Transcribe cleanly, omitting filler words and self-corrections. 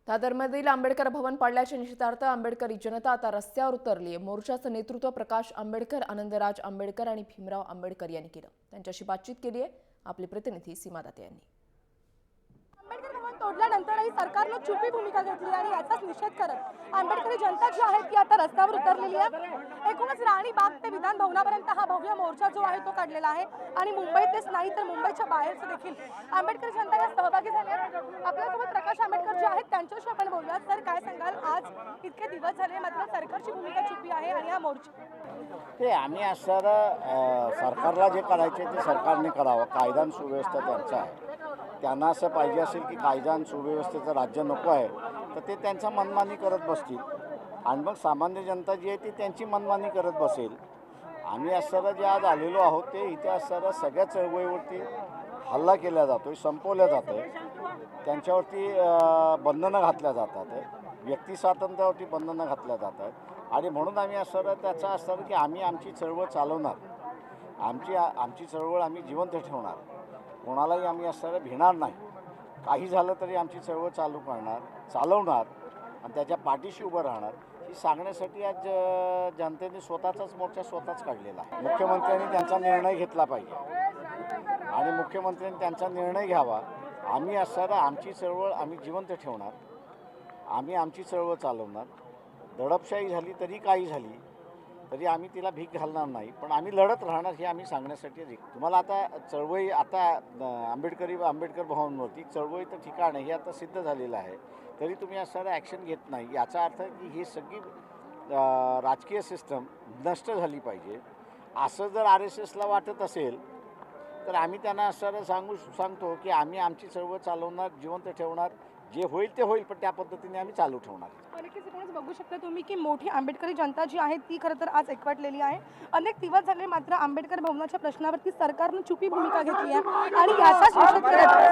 दादरमधील आंबेडकर भवन पाडल्याच्या निषेधार्थ आंबेडकरी जनता आता रस्त्यावर उतरली आहे। मोर्चाचं नेतृत्व प्रकाश आंबेडकर, आनंदराज आंबेडकर आणि भीमराव आंबेडकर यांनी केलं। त्यांच्याशी बातचीत केली आहे आपले प्रतिनिधी सीमा दाते यांनी। आंबेडकर भवन तोडल्यानंतरही सरकारने चुपी भूमिका घेतली आणि याचाच निषेध करत आंबेडकरी जनता जी आहे ती आता रस्त्यावर उतरलेली आहे। एकूणच राणी बाग ते विधान भवनापर्यंत हा भव्य मोर्चा जो आहे तो काढलेला आहे आणि मुंबईतच नाही तर मुंबईच्या बाहेरच देखील आंबेडकरी जनता या सहभागी झाल्या। आपल्यासोबत प्रकाश आंबेडकर जे आहेत त्यांच्याशी आपण बोलूया। सर, काय सांगाल, आज इतके दिवस झाले मात्र सरकारची भूमिका चुपी आहे आणि हा मोर्चा ते आम्ही असं सरकारला जे करायचे ते सरकारने करावं। कायदा आणि सुव्यवस्था त्यांचा आहे, त्यांना असं पाहिजे असेल की कायदा आणि सुव्यवस्थेचं राज्य नको आहे तर ते त्यांचा मनमानी करत बसतील आणि मग सामान्य जनता जी आहे ती त्यांची मनमानी करत बसेल। आम्ही असं जे आज आलेलो आहोत ते इथे असं सगळ्या चळवळीवरती हल्ला केला जातो, संपवल्या जातं, त्यांच्यावरती बंधनं घातल्या जातात, व्यक्ती स्वातंत्र्यावरती बंधनं घातल्या जातात आणि म्हणून आम्ही असं त्याचं असतं की आम्ही आमची चळवळ चालवणार, आमची चळवळ आम्ही जिवंत ठेवणार, कोणालाही आम्ही असं भिणार नाही। काही झालं तरी आमची चळवळ चालवणार आणि त्याच्या पाठीशी उभं राहणार ही सांगण्यासाठी आज जनतेने स्वतःचाच मोर्चा स्वतःच काढलेला आहे। मुख्यमंत्र्यांनी त्यांचा निर्णय घेतला पाहिजे आणि मुख्यमंत्र्यांनी त्यांचा निर्णय घ्यावा। आम्ही असं आमची चळवळ आम्ही जिवंत ठेवणार, आम्ही आमची चळवळ चालवणार। दडपशाही झाली तरी काही झाली तरी आम्ही तिला भीक घालणार नाही, पण आम्ही लढत राहणार हे आम्ही सांगण्यासाठी तुम्हाला आता चळवळी आता आंबेडकर भवनवरती चळवळी तर ठिकाण हे आता सिद्ध झालेलं आहे तरी तुम्ही असं ॲक्शन घेत नाही, याचा अर्थ की ही सगळी राजकीय सिस्टम नष्ट झाली पाहिजे असं जर RSSला वाटत असेल तर आम्ही त्यांना असं सांगतो की आम्ही आमची चळवळ चालवणार, जिवंत ठेवणार, जे होईल ते होईल, पण त्या पद्धतीने आम्ही चालू ठेवणार। नक्कीच बघू शकता तुम्ही की मोठी आंबेडकरी जनता जी आहे ती खरं तर आज एकवटलेली आहे। अनेक दिवस झाले मात्र आंबेडकर भवनाच्या प्रश्नावरती सरकारने चुपी भूमिका घेतली आहे आणि याचाच निषेध करत